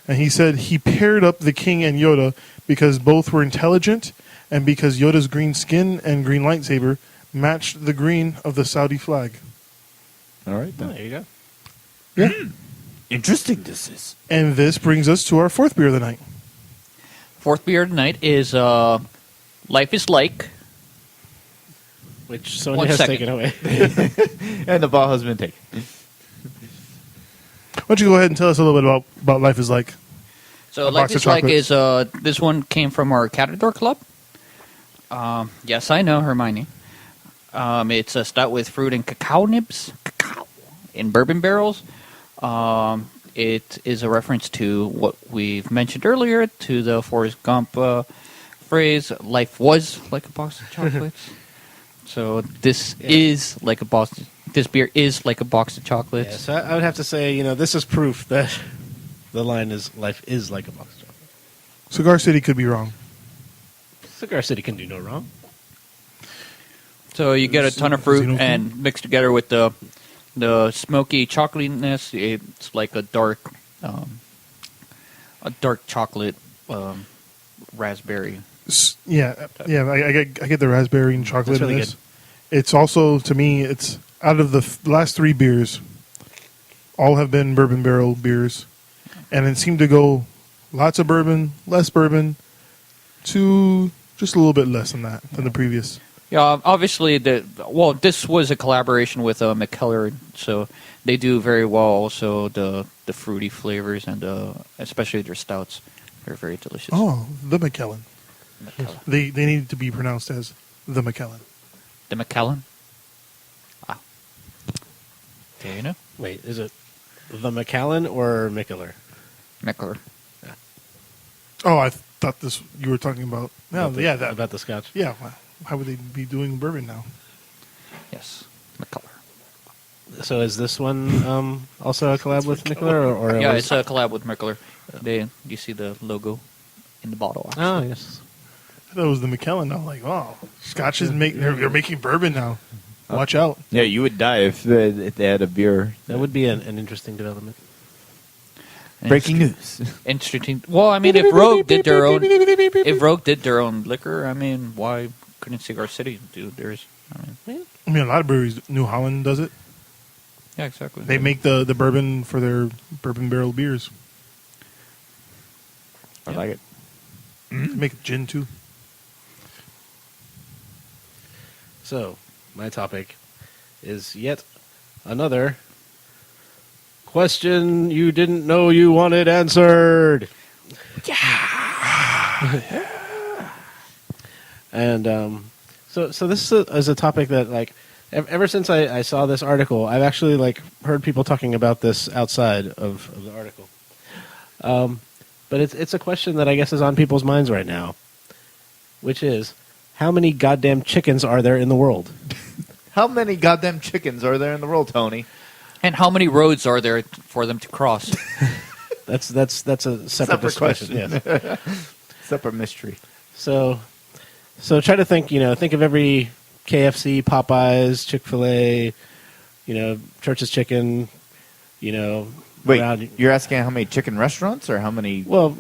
And he said he paired up the king and Yoda because both were intelligent and because Yoda's green skin and green lightsaber matched the green of the Saudi flag. All right, Oh, then. there you go. Yeah. Interesting this is. And this brings us to our fourth beer of the night. Fourth beer tonight is Life is Like. Which Sonia One has second. taken away. And the ball has been taken. Why don't you go ahead and tell us a little bit about Life is Like? So A Life box of is Like chocolates. is this one came from our Catador Club. Yes, I know, Hermione. It's a stout with fruit and cacao nibs, cacao in bourbon barrels. It is a reference to what we've mentioned earlier, to the Forrest Gump phrase, "Life was like a box of chocolates." So this is like a box this beer is like a box of Yeah, chocolates. so I would have to say, this is proof that the line is life is like a box of chocolate. Cigar City could be wrong. Cigar City can do no wrong. So you get a ton of fruit Xeno and mixed together with the smoky chocolatiness. It's like a dark chocolate raspberry. Yeah, I get the raspberry and chocolate That's really in this. It's also, to me, it's out of the last 3 beers, all have been bourbon barrel beers, and it seemed to go lots of bourbon, less bourbon, to just a little bit less than that than the previous. Yeah, obviously, this was a collaboration with McKellar, so they do very well also the fruity flavors and especially their stouts. They're very delicious. Oh, the McKellen. McKellar. They need to be pronounced as the McKellen. The McKellen? Ah. Do you know? Wait, is it the Macallan or Mikkeller? McKellar. Oh, I thought you were talking about. No, About about the Scotch. Yeah, how would they be doing bourbon now? Yes, McKellar. So is this one also a collab with Mikkeller, or Yeah, it's a collab with McKellar. You see the logo in the bottle. Actually. Oh, yes. I thought it was the McKellen. I'm like, oh, Scotch is they're making bourbon now. Watch out. Yeah, you would die if they had a beer. That would be an interesting development. Breaking news. Interesting. Well, I mean, if Rogue did their own liquor, I mean, why couldn't Cigar City do theirs? I mean, a lot of breweries, New Holland does it. Yeah, exactly. They make the bourbon for their bourbon barrel beers. I like it. They make gin too. So, my topic is yet another question you didn't know you wanted answered. Yeah. And so this is a topic that, like, ever since I saw this article, I've actually, like, heard people talking about this outside of the article. But it's a question that I guess is on people's minds right now, which is, how many goddamn chickens are there in the world? How many goddamn chickens are there in the world, Tony? And how many roads are there for them to cross? That's a separate discussion. Yes. Separate mystery. So try to think. Think of every KFC, Popeyes, Chick-fil-A, Church's Chicken. Wait, around. you're asking how many chicken restaurants or how many? Well,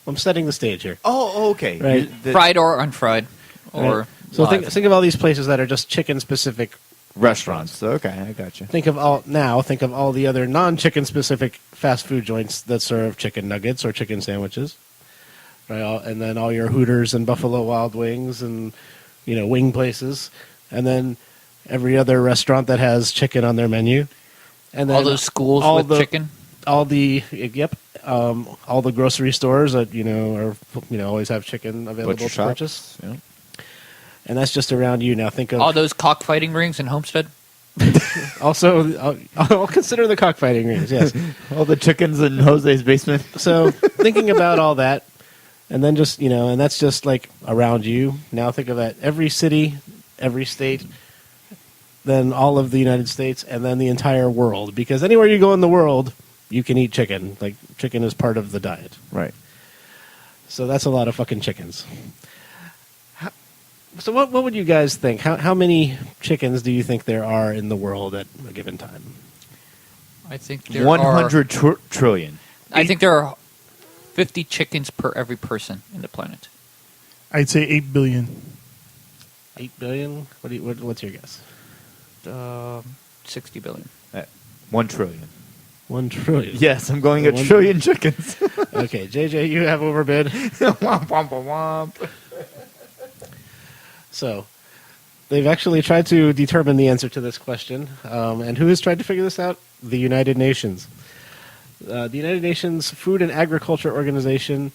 I'm setting the stage here. Oh, okay. Right. Fried or unfried, or Right. So think of all these places that are just chicken-specific restaurants. Okay, I got you. Think of all the other non-chicken specific fast food joints that serve chicken nuggets or chicken sandwiches, right? And then all your Hooters and Buffalo Wild Wings and wing places, and then every other restaurant that has chicken on their menu, and then all those schools with chicken. All the all the grocery stores that always have chicken available Butcher to shops. purchase, Yeah. and that's just around you. Now think of All those cockfighting rings in Homestead. also. I'll consider the cockfighting rings. Yes. All the chickens in Jose's basement. So thinking about all that, and then just and that's just like around you. Now think of that every city, every state, then all of the United States, and then the entire world. Because anywhere you go in the world, you can eat chicken. Like chicken is part of the diet. Right. So that's a lot of fucking chickens. So what would you guys think? How many chickens do you think there are in the world at a given time? I think there 100 trillion. I think there are 50 chickens per every person in the planet. I'd say 8 billion. 8 billion? What's your guess? 60 billion. 1 trillion. 1 trillion. Yes, I'm going a 1 trillion chickens. Okay, JJ, you have overbid. Womp, womp, womp. So, they've actually tried to determine the answer to this question. And who has tried to figure this out? The United Nations. The United Nations Food and Agriculture Organization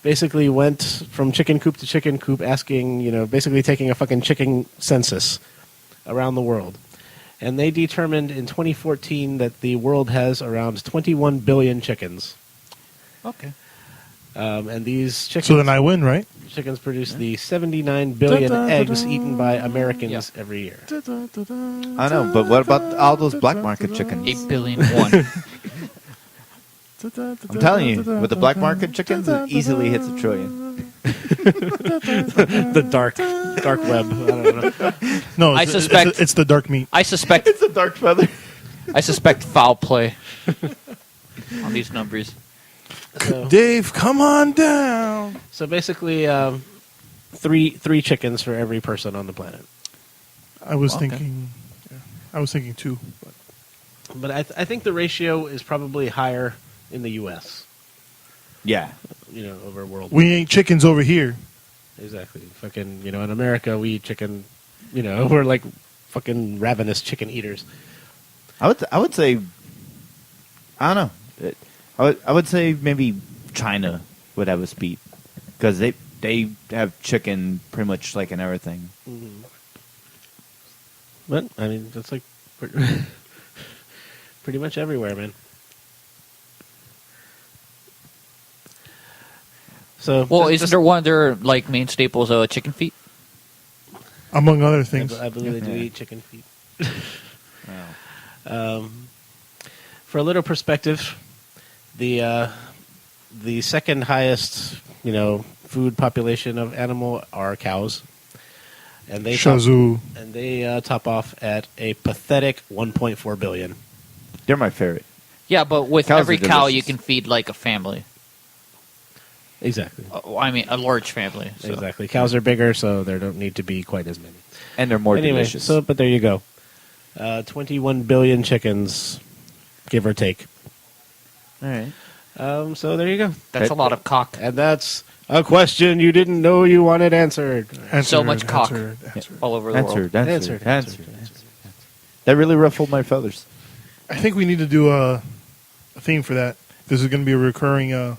basically went from chicken coop to chicken coop asking, basically taking a fucking chicken census around the world. And they determined in 2014 that the world has around 21 billion chickens. Okay. And these chickens, So then I win, right? chickens produce the 79 billion eggs eaten by Americans every year. I know, but what about all those black market chickens? 8 billion one. I'm telling you, with the black market chickens, it easily hits $1 trillion. The dark web. I don't know. No, I suspect- it's the dark meat. I suspect It's a dark feather. I suspect foul play on these numbers. So, Dave, come on down. so basically, three chickens for every person on the planet. I was Okay. thinking. Yeah, I was thinking 2. But I think the ratio is probably higher in the U.S. Yeah. Over world. We ain't chickens over here. Exactly. Fucking, in America we eat chicken. We're like fucking ravenous chicken eaters. I would say, I don't know. I would say maybe China would have us beat because they have chicken pretty much like in everything. But I mean, that's like pretty much everywhere, man. So, Well, isn't there one of their like main staples chicken feet? Among other things. I believe they do Yeah. eat chicken feet. Wow. For a little perspective, the second highest, food population of animal are cows, and they Shazoo. top off at a pathetic 1.4 billion. They're my favorite. Yeah, but with Cows every are cow, delicious. you can feed like a family. Exactly. I mean, a large family. So. Exactly. Cows are bigger, so there don't need to be quite as many. And they're more Anyway, delicious. but there you go. 21 billion chickens, give or take. All right. So there you go. That's a lot of cock. And that's a question you didn't know you wanted answered. So much cock. Answered. All over the world. Answered. That really ruffled my feathers. I think we need to do a theme for that. This is going to be a recurring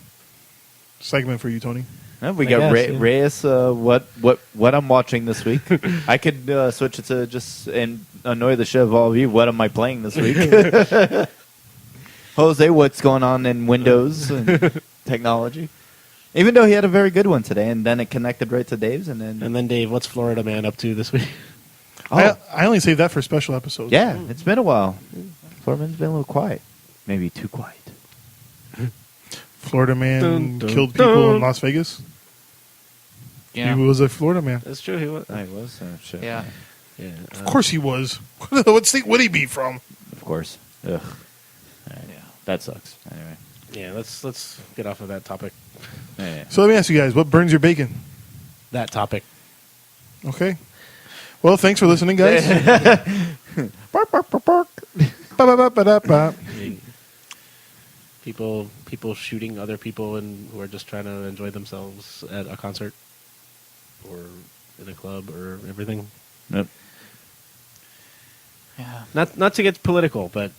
segment for you, Tony. We I got guess, yeah. Reyes. What I'm watching this week? I could switch it to just and annoy the shit of all of you. What am I playing this week? Jose, what's going on in Windows and technology? Even though he had a very good one today, and then it connected right to Dave's, and then Dave, what's Florida Man up to this week? oh I only saved that for special episodes. yeah, it's been a while. Florida's been a little quiet, maybe too quiet. Florida man Dun, dun, killed people dun. in Las Vegas. Yeah. He was a Florida man. That's true. He was. I was shit. Yeah. Yeah. Of course he was. What state would he be from? Of course. Ugh. Yeah. That sucks. Anyway. Yeah. Let's get off of that topic. Yeah. So let me ask you guys, what burns your bacon? That topic. Okay. Well, thanks for listening, guys. Bark, bark, bark, bark. Ba-ba-ba-ba-da-ba. I mean, people shooting other people and who are just trying to enjoy themselves at a concert or in a club or everything. Yep. Yeah. Not to get political, but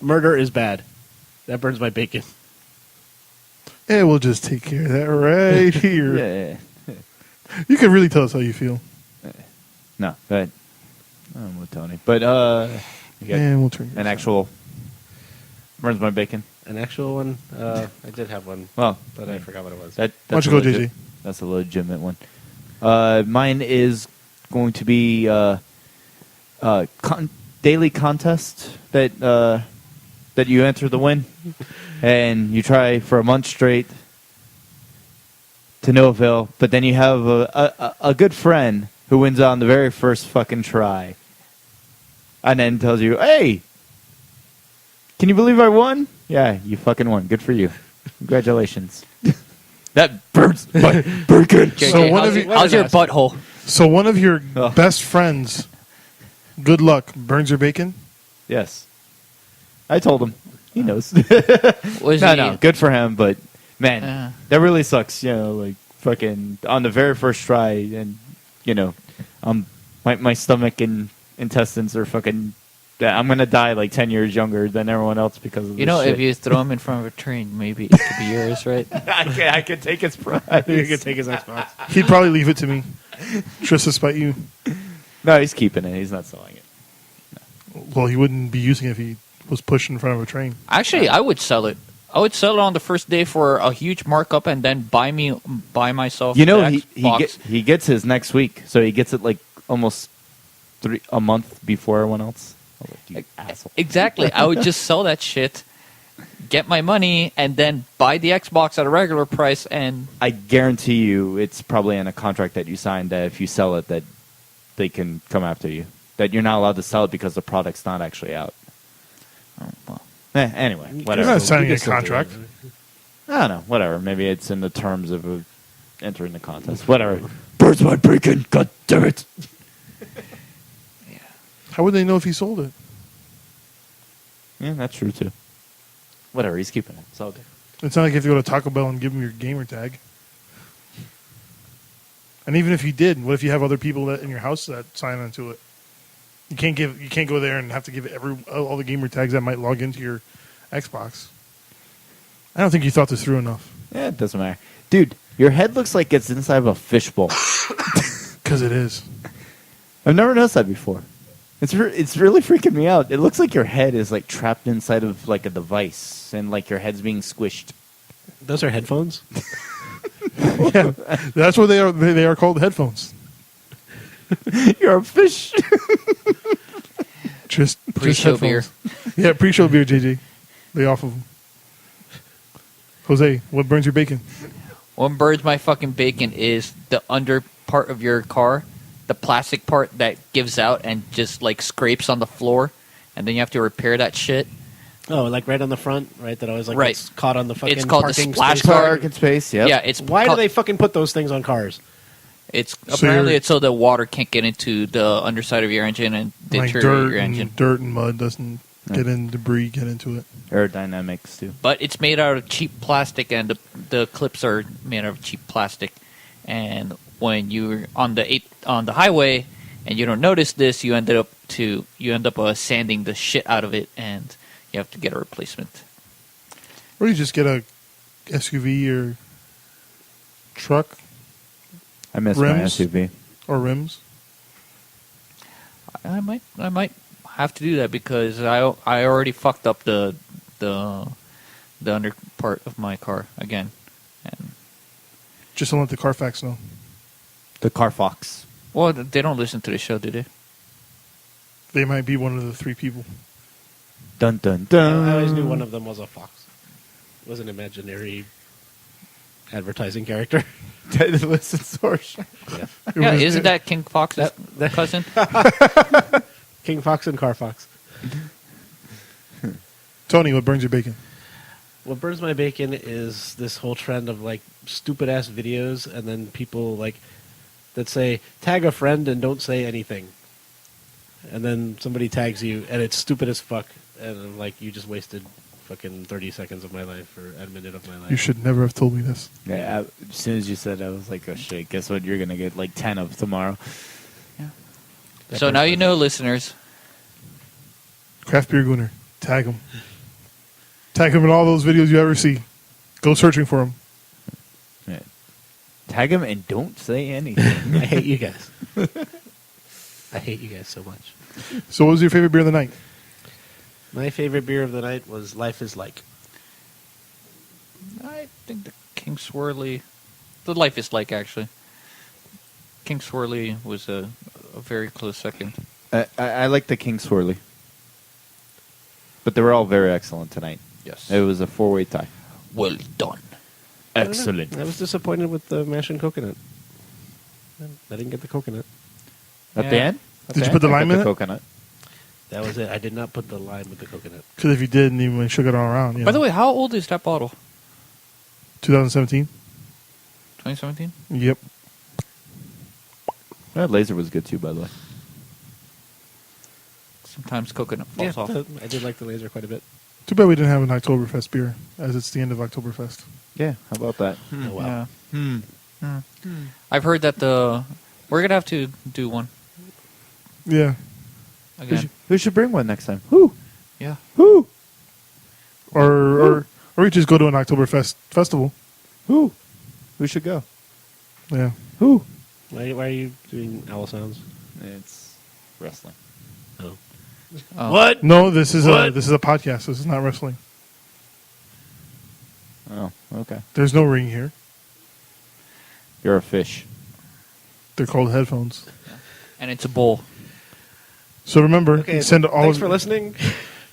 murder is bad. That burns my bacon. Yeah, we'll just take care of that right here. Yeah. You can really tell us how you feel. No, go ahead. I'm with Tony. But you got And we'll turn an actual burns my bacon. An actual one. I did have one, Well, but I forgot what it was. Why don't that's you go, a legit- JJ? That's a legitimate one. Mine is going to be daily contest that you enter the win, and you try for a month straight to no avail. But then you have a good friend who wins on the very first fucking try, and then tells you, "Hey, can you believe I won? Yeah, you fucking won. Good for you. Congratulations." That burns my bacon. So one of you- how's your butthole? So one of your Oh. best friends, good luck, burns your bacon? Yes. I told him. He knows. Was no, he- good for him, but man, Yeah. that really sucks. Like fucking on the very first try, and my stomach and intestines are fucking. I'm gonna die like 10 years younger than everyone else because of this if shit. you throw him in front of a train, maybe it could be yours, right? I could take his prize. You could take his Xbox. He'd probably leave it to me, just to spite you. No, he's keeping it. He's not selling it. Well, he wouldn't be using it if he was pushed in front of a train. Actually, I would sell it. I would sell it on the first day for a huge markup, and then buy myself. You know, the Xbox. he gets his next week, so he gets it like almost a month before everyone else. I was like, you asshole. Exactly. I would just sell that shit, get my money, and then buy the Xbox at a regular price. And I guarantee you, it's probably in a contract that you signed that if you sell it, that they can come after you. That you're not allowed to sell it because the product's not actually out. Oh, well. Anyway, You're whatever. not signing a contract. I don't know. Whatever. Maybe it's in the terms of entering the contest. Whatever. Bird's my bacon. God damn it. How would they know if he sold it? Yeah, that's true too. Whatever. He's keeping it. It's all good. It's not like you have to go to Taco Bell and give them your gamer tag. And even if you did, what if you have other people that in your house that sign onto it? You can't go there and have to give all the gamer tags that might log into your Xbox. I don't think you thought this through enough. Yeah, it doesn't matter. Dude, your head looks like it's inside of a fishbowl. Because it is. I've never noticed that before. It's really freaking me out. It looks like your head is like trapped inside of like a device and like your head's being squished. Those are headphones? Yeah, that's what they are. They are called headphones. You're a fish. Just Pre-show beer. Yeah, pre-show beer, JJ. Lay off of them. Jose, what burns your bacon? What burns my fucking bacon is the under part of your car, the plastic part that gives out and just like scrapes on the floor, and then you have to repair that shit. Oh, like right on the front, right? That always like Right. gets caught on the fucking It's called the parking splash space. car. Parking space, yep. Yeah, it's Why do called- they fucking put those things on cars? It's So apparently you're- it's so the water can't get into the underside of your engine and Like deteriorate your engine. dirt and mud doesn't get in, debris get into it. Aerodynamics too. But it's made out of cheap plastic, and the clips are made out of cheap plastic. And when you're on the highway and you don't notice this, you end up sanding the shit out of it, and you have to get a replacement. Or you just get a SUV or truck I miss Rims? my SUV. or rims. I might have to do that because I already fucked up the under part of my car again. And Just don't let the Carfax know. The Carfox. well, they don't listen to the show, do they? They might be one of the three people. Dun dun dun. I always knew one of them was a fox. It was an imaginary advertising character. That listens to our show. Yeah. Yeah, isn't that King Fox's that- cousin? King Fox and Car Fox. Tony, what burns your bacon? What burns my bacon is this whole trend of like stupid ass videos, and then people like that say tag a friend and don't say anything, and then somebody tags you and it's stupid as fuck, and I'm like, you just wasted fucking 30 seconds of my life or a minute of my life. You should never have told me this. Yeah, as soon as you said that, I was like, oh shit, guess what? You're going to get like 10 of tomorrow. So now you know, listeners. Craft Beer Gooner. Tag him. Tag him in all those videos you ever see. Go searching for him. Yeah. Tag him and don't say anything. I hate you guys. I hate you guys so much. So what was your favorite beer of the night? My favorite beer of the night was Life is Like. I think the King Swirly, the Life is Like actually. King Swirly was a very close second. I like the King Swirly. But they were all very excellent tonight. Yes. It was a 4-way tie. Well done. Excellent. I was disappointed with the mash and coconut. I didn't get the coconut. At Yeah. the end? Did you put the I got lime in it? coconut. That was it. I did not put the lime with the coconut. Because if you did, and even shook it all around. You By the know. way, how old is that bottle? 2017. 2017? Yep. That laser was good too, by the way. Sometimes coconut falls off. I did like the laser quite a bit. Too bad we didn't have an Oktoberfest beer, as it's the end of Oktoberfest. Yeah, how about that? Oh, wow. Yeah. I've heard that we're gonna have to do one Yeah. again. We should bring one next time. Who? Yeah. Or we just go to an Oktoberfest festival. Who? We should go. Yeah. Who? Why are you doing owl sounds? It's wrestling. Oh. Oh. What? No, this is What? a podcast. This is not wrestling. Oh, okay. There's no ring here. You're a fish. They're called headphones. And it's a bowl. So remember, Okay, send all. thanks for listening.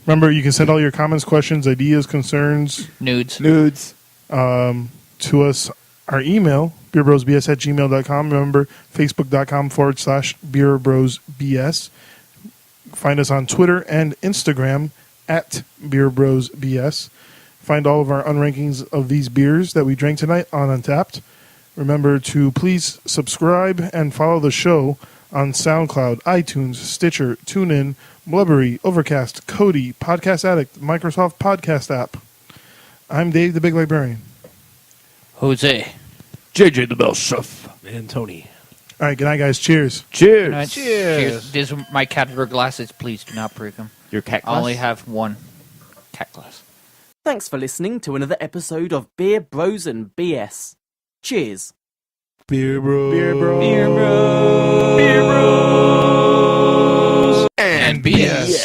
Remember, you can send all your comments, questions, ideas, concerns Nudes. Nudes. to us. Our email, beerbrosbs@gmail.com. Remember, facebook.com/beerbrosbs. Find us on Twitter and Instagram at beerbrosbs. Find all of our unrankings of these beers that we drank tonight on Untapped. Remember to please subscribe and follow the show on SoundCloud, iTunes, Stitcher, TuneIn, Blubbery, Overcast, Kodi, Podcast Addict, Microsoft Podcast app. I'm Dave, the Big Librarian. Jose. JJ the Bell Chef. And Tony. All right, good night, guys. Cheers. Cheers. Cheers. These are my cat glasses. Please do not break them. Your cat I only glass? have one cat glass. Thanks for listening to another episode of Beer Bros and BS. Cheers. Beer Bros. Beer Bros. Beer Bros. And BS.